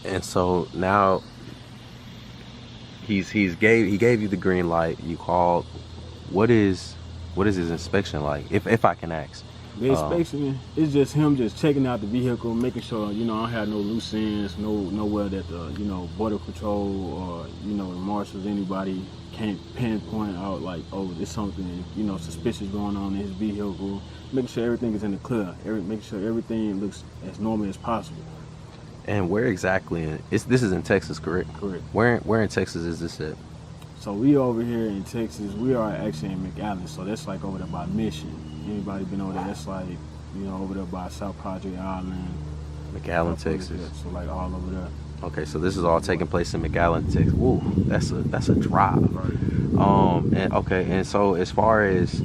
And so now he gave you the green light. You called. What is his inspection like? If I can ask. The inspection is just him just checking out the vehicle, making sure, you know, I don't have no loose ends, nowhere that the, you know, border patrol or, you know, the marshals, anybody can't pinpoint out like, oh, there's something, you know, suspicious going on in his vehicle. Making sure everything is in the clear. Making sure everything looks as normal as possible. And where exactly? This is in Texas, correct? Correct. Where in Texas is this at? So we over here in Texas. We are actually in McAllen, so that's like over there by Mission. Anybody been over there? That's like, you know, over there by South Project Island. McAllen, Texas. So like all over there. Okay, so this is all taking place in McAllen, Texas. Woo, that's a drive. Right. And so as far as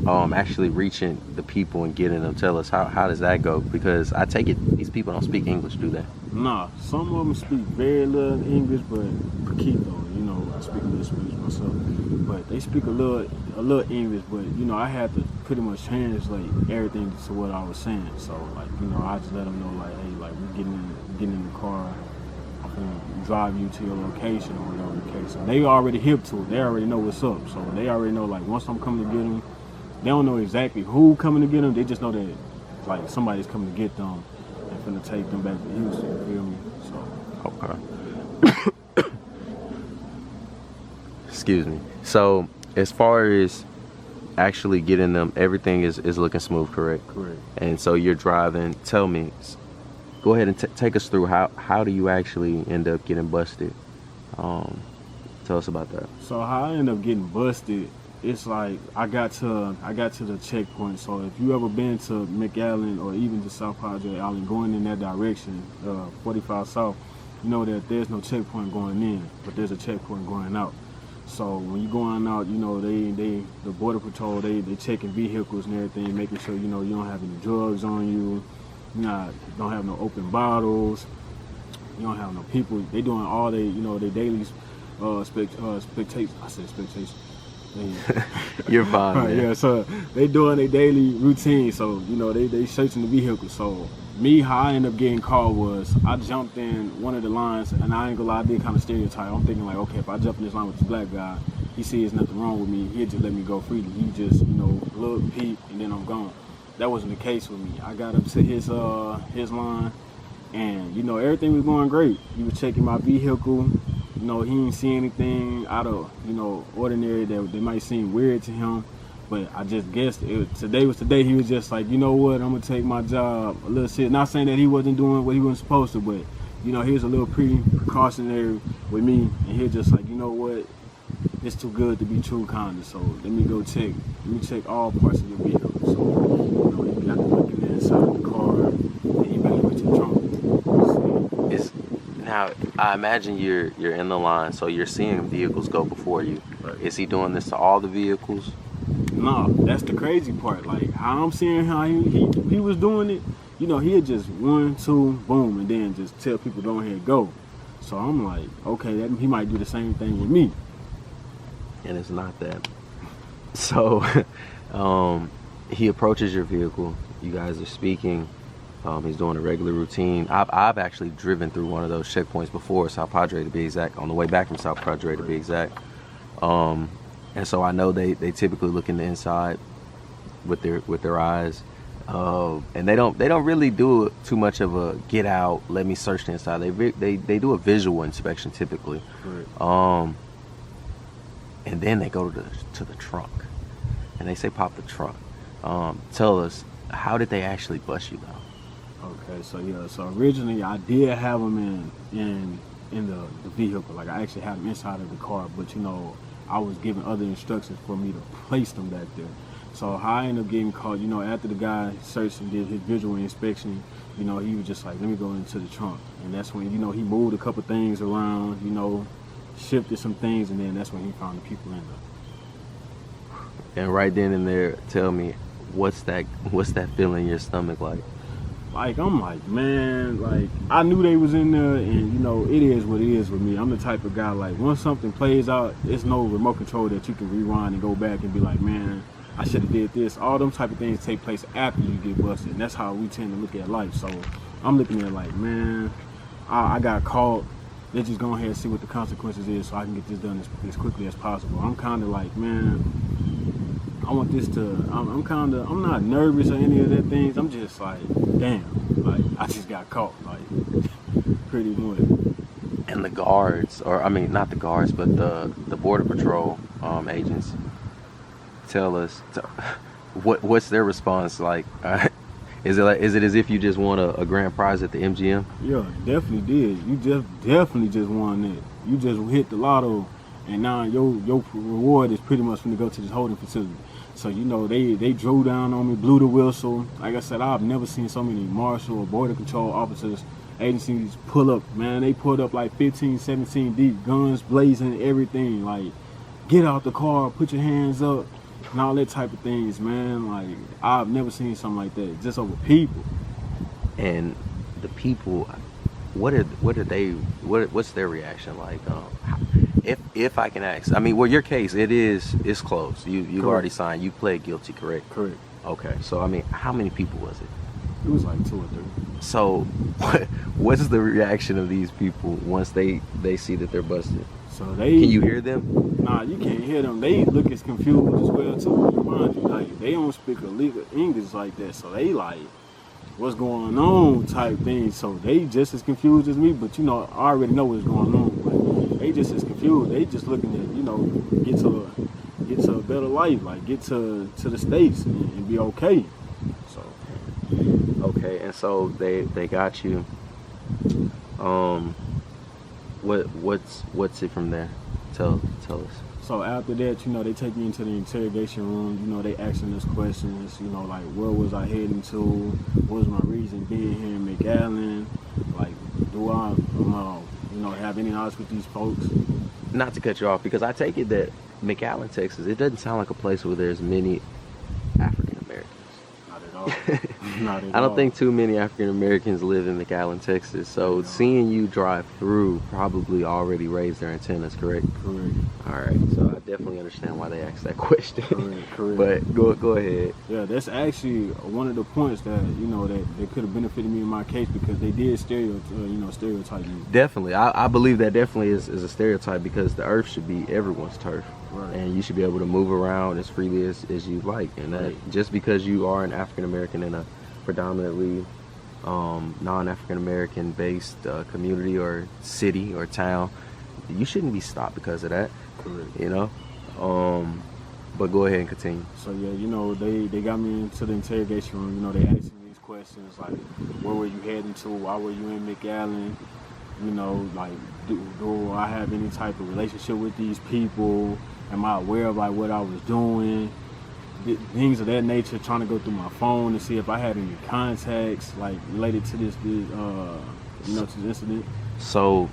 actually reaching the people and getting them, tell us how does that go? Because I take it these people don't speak English, do they? Nah, some of them speak very little English, but poquito, you know, I speak a little Spanish myself. But they speak a little English, but you know, I had to pretty much translate everything to what I was saying. So like, you know, I just let them know like, hey, like we getting in the car, I'm gonna drive you to your location or whatever the case. And they already hip to it. They already know what's up. So they already know like once I'm coming to get them, they don't know exactly who coming to get them. They just know that like somebody's coming to get them and finna take them back to Houston. You feel me? So Okay. Excuse me. So as far as actually getting them, everything is looking smooth, correct? Correct. And so you're driving. Tell me, go ahead and take us through how do you actually end up getting busted? Tell us about that. So how I end up getting busted, it's like I got to the checkpoint. So if you ever been to McAllen or even to South Project Island, going in that direction, 45 South, you know that there's no checkpoint going in, but there's a checkpoint going out. So when you're going out, you know, the border patrol, they checking vehicles and everything, making sure, you know, you don't have any drugs on you, don't have no open bottles, you don't have no people. They doing all they, you know, their daily expectations. I said expectations. You're fine. Right, yeah, so they doing their daily routine. So, you know, they searching the vehicle. So me, how I ended up getting called was I jumped in one of the lines, and I ain't gonna lie, I did kind of stereotype. I'm thinking like, okay, if I jump in this line with this black guy, he sees nothing wrong with me, he'll just let me go freely. He just, you know, look, peep, and then I'm gone. That wasn't the case with me. I got up to his line, and you know, everything was going great. He was checking my vehicle. You know, he didn't see anything out of, you know, ordinary that might seem weird to him. But I just guessed today was the day he was just like, you know what, I'm going to take my job a little serious. Not saying that he wasn't doing what he wasn't supposed to, but, you know, he was a little precautionary with me. And he was just like, you know what, it's too good to be true kind of. So let me check all parts of your vehicle. So, you know, he got to look in the inside of the car, and he back into the trunk. Now, I imagine you're in the line, so you're seeing vehicles go before you. Right. Is he doing this to all the vehicles? No, that's the crazy part. Like how I'm seeing how he was doing it, you know, he'd just 1, 2, boom, and then just tell people go ahead and go. So I'm like, okay, he might do the same thing with me. And it's not that. So he approaches your vehicle. You guys are speaking. He's doing a regular routine. I've actually driven through one of those checkpoints before, South Padre to be exact, on the way back from South Padre to be exact. And so I know they typically look in the inside with their eyes, and they don't really do too much of a get out, let me search the inside. They do a visual inspection typically, Right. And then they go to the trunk, and they say pop the trunk. Tell us, how did they actually bust you though? Okay, so yeah, so originally I did have him in the vehicle. Like I actually had him inside of the car, but you know, I was given other instructions for me to place them back there. So how I ended up getting caught, you know, after the guy searched and did his visual inspection, you know, he was just like, let me go into the trunk. And that's when, you know, he moved a couple things around, you know, shifted some things, and then that's when he found the people in there. And right then and there, tell me, what's that feeling in your stomach like? Like, I'm like, man, like, I knew they was in there, and, you know, it is what it is with me. I'm the type of guy, like, once something plays out, it's no remote control that you can rewind and go back and be like, man, I should have did this. All them type of things take place after you get busted, and that's how we tend to look at life. So I'm looking at it like, man, I got caught. Let's just go ahead and see what the consequences is so I can get this done as quickly as possible. I'm kind of like, man, I want this to, I'm not nervous or any of that things. I'm just like, damn, like, I just got caught, like, pretty much. And the guards, or I mean, not the guards, but the border patrol agents tell us what's their response like? Is it as if you just won a grand prize at the MGM? Yeah, definitely did. You definitely just won that. You just hit the lotto, and now your reward is pretty much going to go to this holding facility. So you know they drove down on me, blew the whistle. Like I said, I've never seen so many marshal or border control officers, agencies pull up. Man, they pulled up like 15, 17 deep, guns blazing, everything. Like, get out the car, put your hands up, and all that type of things, man. Like, I've never seen something like that, just over people. And the people, what's their reaction like? If I can ask, I mean, well, your case, it's closed. You've already signed. You pled guilty, correct? Correct. Okay, so I mean, how many people was it? It was like 2 or 3. So, what's the reaction of these people once they see that they're busted? So they Can you hear them? Nah, you can't hear them. They look as confused as well too. Mind you, like, they don't speak a legal English like that, so they like, what's going on type thing. So they just as confused as me, but you know, I already know what's going on. But they just as confused. They just looking at, you know, get to a better life, like get to the States and be okay. So Okay, and so they got you. What's it from there? Tell us. So after that, you know, they take me into the interrogation room. You know, they asking us questions. You know, like, where was I heading to? What was my reason being here in McAllen? Like, do I, you know, have any knowledge with these folks? Not to cut you off, because I take it that McAllen, Texas, it doesn't sound like a place where there's many African Americans. Not at all. Not at I don't all. think too many African Americans live in McAllen, Texas. So seeing you drive through probably already raised their antennas, correct? Correct. All right. So I definitely understand why they asked that question. Correct. But go ahead. Yeah, that's actually one of the points that, you know, that could have benefited me in my case, because they did stereotype me. Definitely. I believe that definitely is a stereotype, because the earth should be everyone's turf. Right. And you should be able to move around as freely as you like. And that just because you are an African American in a predominantly non-African American based community or city or town, you shouldn't be stopped because of that. Correct. You know? But go ahead and continue. So yeah, you know, they got me into the interrogation room. You know, they asked me these questions like, where were you heading to? Why were you in McAllen? You know, like, do I have any type of relationship with these people? Am I aware of like what I was doing? Things of that nature, trying to go through my phone to see if I had any contacts like related to this you know, to this incident. So,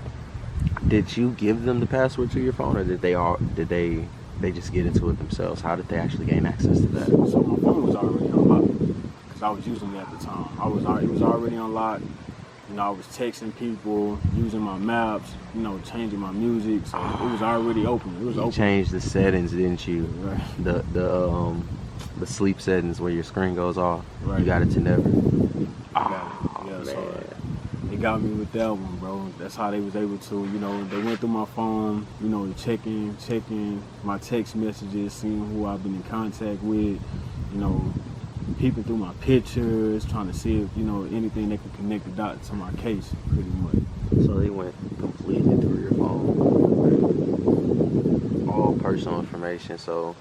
did you give them the password to your phone, or did they just get into it themselves? How did they actually gain access to that? So my phone was already unlocked because I was using it at the time. It was already unlocked. You know, I was texting people, using my maps, you know, changing my music. So it was already open. It was You open. changed the settings, didn't you? Right. The sleep settings where your screen goes off. Right. You got it to never. Yeah, so they got me with that one, bro. That's how they was able to, you know, they went through my phone, you know, checking my text messages, seeing who I've been in contact with, you know, peeping through my pictures, trying to see if, you know, anything that could connect the dots to my case, pretty much. So they went completely through your phone. All personal information. So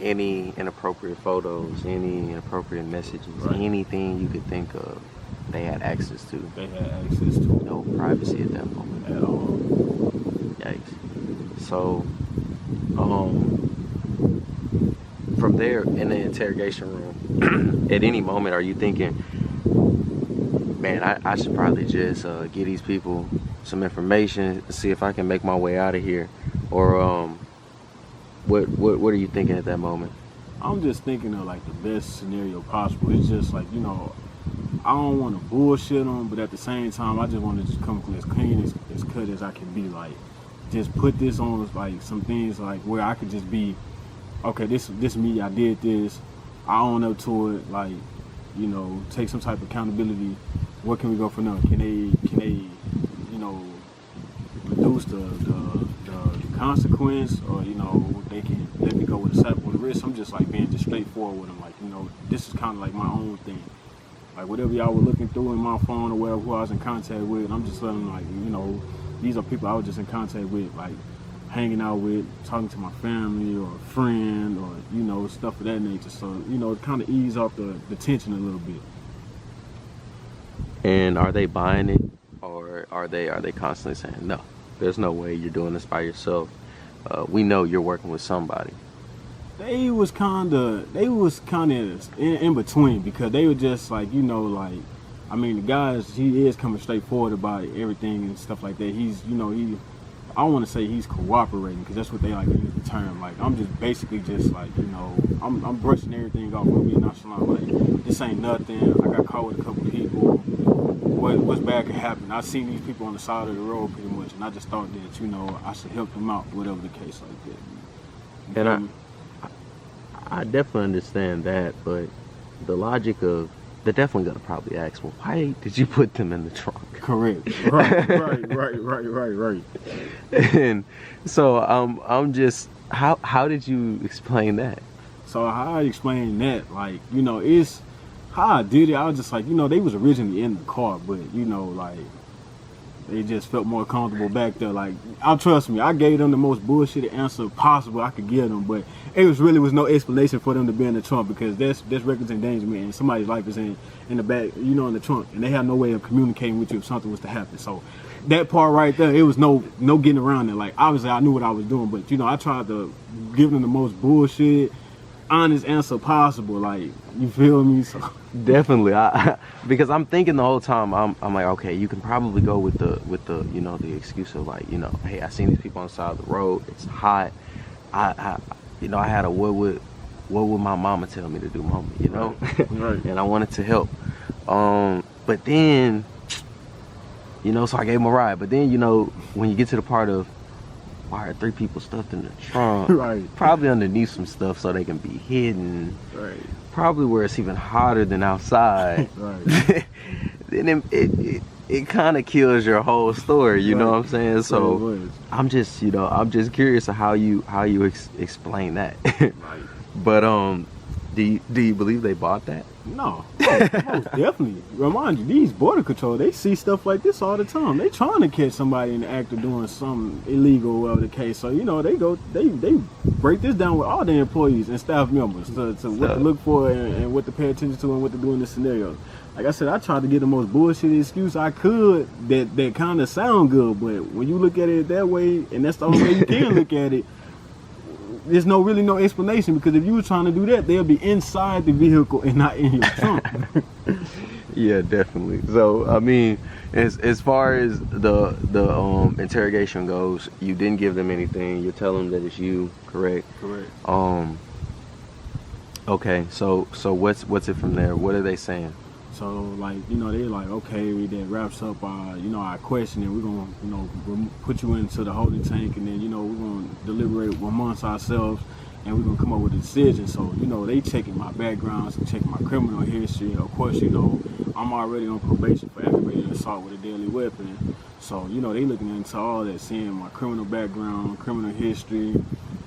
any inappropriate photos, any inappropriate messages, anything you could think of, they had access to. They had access to. No privacy at that moment. At all. Yikes. So, from there in the interrogation room, at any moment, are you thinking, man, I should probably just give these people some information to see if I can make my way out of here, or what are you thinking at that moment? I'm just thinking of like the best scenario possible. It's just like, you know, I don't want to bullshit them, but at the same time, I just want to just come as clean, as cut as I can be. Like, just put this on like some things like where I could just be, okay, this me, I did this, I own up to it. Like, you know, take some type of accountability. Where can we go from now? Can they reduce the consequence, or you know, they can let me go with a slap on the wrist. I'm just like being just straightforward with them. Like, you know, this is kind of like my own thing. Like whatever y'all were looking through in my phone or whatever, who I was in contact with, I'm just letting them, like, you know, these are people I was just in contact with, like hanging out with, talking to my family or a friend, or you know, stuff of that nature. So you know, it kind of ease off the tension a little bit. And are they buying it, or are they constantly saying, no, there's no way you're doing this by yourself? We know you're working with somebody. They was kind of in between, because they were just like, you know, like, I mean, the guys, he is coming straight forward about everything and stuff like that. He's, you know, I want to say he's cooperating, because that's what they like to use the term. Like, I'm just basically just like, you know, I'm brushing everything off with me nonchalant. Like, this ain't nothing. I got caught with a couple people. What's bad could happen? I seen these people on the side of the road pretty much, and I just thought that, you know, I should help them out, whatever the case like that. And I definitely understand that, but the logic of, they're definitely gonna probably ask, well, why did you put them in the trunk? Correct. Right. And so I'm just, how did you explain that? So how I explain that, like, you know, it's how I did it. I was just like, you know, they was originally in the car, but you know, like, they just felt more comfortable back there. Like, trust me, I gave them the most bullshit answer possible I could give them, but it was no explanation for them to be in the trunk, because there's reckless endangerment and somebody's life is in the back, you know, in the trunk, and they have no way of communicating with you if something was to happen. So that part right there, it was no getting around it. Like, obviously I knew what I was doing, but you know, I tried to give them the most bullshit, honest answer possible. Like, you feel me? So Definitely, because I'm thinking the whole time, I'm like, okay, you can probably go with the you know, the excuse of like, you know, hey, I seen these people on the side of the road, it's hot, I you know, I had a what would my mama tell me to do moment, you know? Right. And I wanted to help, but then, you know, so I gave him a ride, but then, you know, when you get to the part of, why are 3 people stuffed in the trunk? Right. Probably underneath some stuff so they can be hidden. Right. Probably where it's even hotter than outside. Right. Then it kind of kills your whole story, you know what I'm saying? So I'm just, you know, I'm just curious of how you explain that. Right. But do you believe they bought that? No, most definitely. Remind you, these border control, they see stuff like this all the time. They trying to catch somebody in the act of doing something illegal, whatever the case. So, you know, they break this down with all the employees and staff members to what to look for and what to pay attention to and what to do in this scenario. Like I said, I tried to get the most bullshit excuse I could that kind of sound good, but when you look at it that way, and that's the only way you can look at it, there's really no explanation, because if you were trying to do that, they'll be inside the vehicle and not in your trunk. Yeah, definitely. So I mean, as far as the interrogation goes, you didn't give them anything. You're telling them that it's you, correct? Correct. Okay. So what's it from there? What are they saying? So, like, you know, they're like, okay, that wraps up our, you know, our questioning. We're going to, you know, we'll put you into the holding tank, and then, you know, we're going to deliberate amongst ourselves, and we're going to come up with a decision. So, you know, they checking my background, so checking my criminal history. Of course, you know, I'm already on probation for aggravated assault with a deadly weapon. So, you know, they looking into all that, seeing my criminal background, criminal history.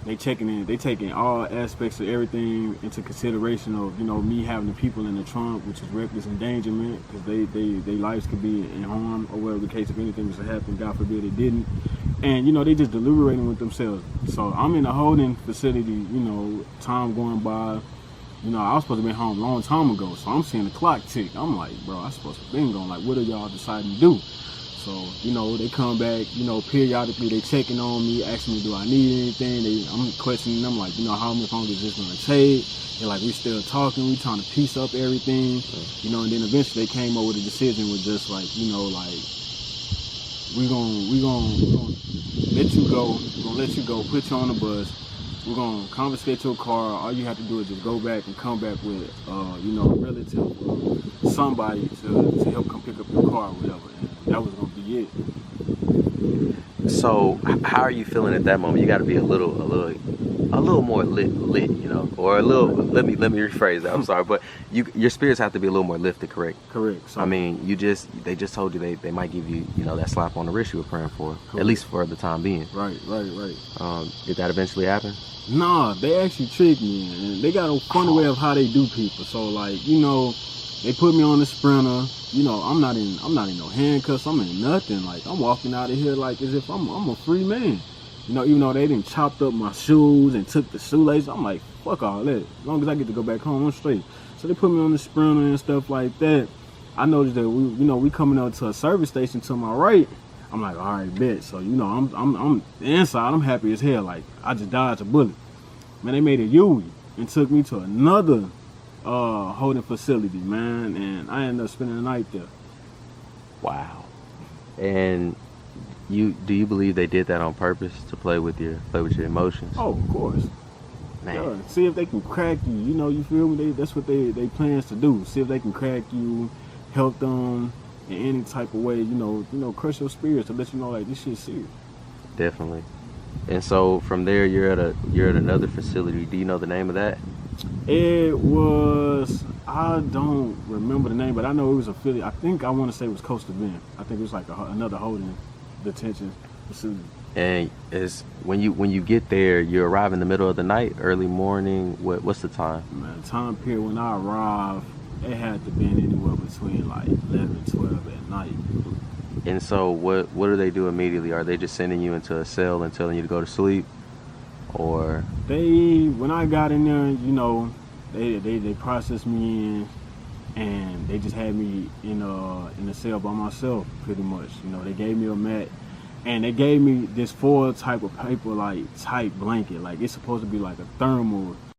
They taking all aspects of everything into consideration of, you know, me having the people in the trunk, which is reckless endangerment, because their lives could be in harm, or whatever the case, if anything was to happen, God forbid it didn't. And, you know, they just deliberating with themselves. So I'm in a holding facility, you know, time going by. You know, I was supposed to be home a long time ago, so I'm seeing the clock tick. I'm like, bro, I supposed to be going, like, what are y'all deciding to do? So, you know, they come back, you know, periodically they checking on me, asking me, do I need anything? I'm questioning them, like, you know, how much longer is this going to take? They're like, we still talking, we trying to piece up everything, you know, and then eventually they came up with a decision with just like, you know, like, we gonna let you go, put you on the bus, we're gonna confiscate your car. All you have to do is just go back and come back with, you know, a relative or somebody to help come pick up your car or whatever. And that was gonna be it. So how are you feeling at that moment? You got to be a little a little more lit, you know, or a little. Let me rephrase that. I'm sorry, but your spirits have to be a little more lifted, correct? Correct. So, I mean, they just told you they might give you, you know, that slap on the wrist you were praying for, correct. at least for the time being. Right. Did that eventually happen? Nah, they actually tricked me, and they got a funny way of how they do people. So like, you know, they put me on the sprinter. You know, I'm not in no handcuffs. I'm in nothing. Like I'm walking out of here like as if I'm a free man. You know, even though they didn't chopped up my shoes and took the shoelaces, I'm like, fuck all that. As long as I get to go back home, I'm straight. So they put me on the sprinter and stuff like that. I noticed that we coming up to a service station to my right. I'm like, all right, bet. So you know, I'm inside. I'm happy as hell. Like I just dodged a bullet. Man, they made a U and took me to another holding facility, man, and I ended up spending the night there. Wow. And do you believe they did that on purpose to play with your emotions? Oh, of course. Man. Yeah, see if they can crack you. You know, you feel me? That's what they plans to do. See if they can crack you, help them in any type of way. You know, crush your spirits to let you know like this shit's serious. Definitely. And so from there, you're at another facility. Do you know the name of that? It was, I don't remember the name, but I know it was affiliate. I want to say it was Coastal Bend. I think it was like another holding detention facility. And when you get there, you arrive in the middle of the night, early morning. What's the time? Man, the time period when I arrived, it had to be anywhere between like 11 and 12 at night. And so what do they do immediately? Are they just sending you into a cell and telling you to go to sleep? Or when I got in there, you know, they processed me in, and they just had me in a cell by myself pretty much. You know, they gave me a mat, and they gave me this foil type of paper like tight blanket. Like it's supposed to be like a thermal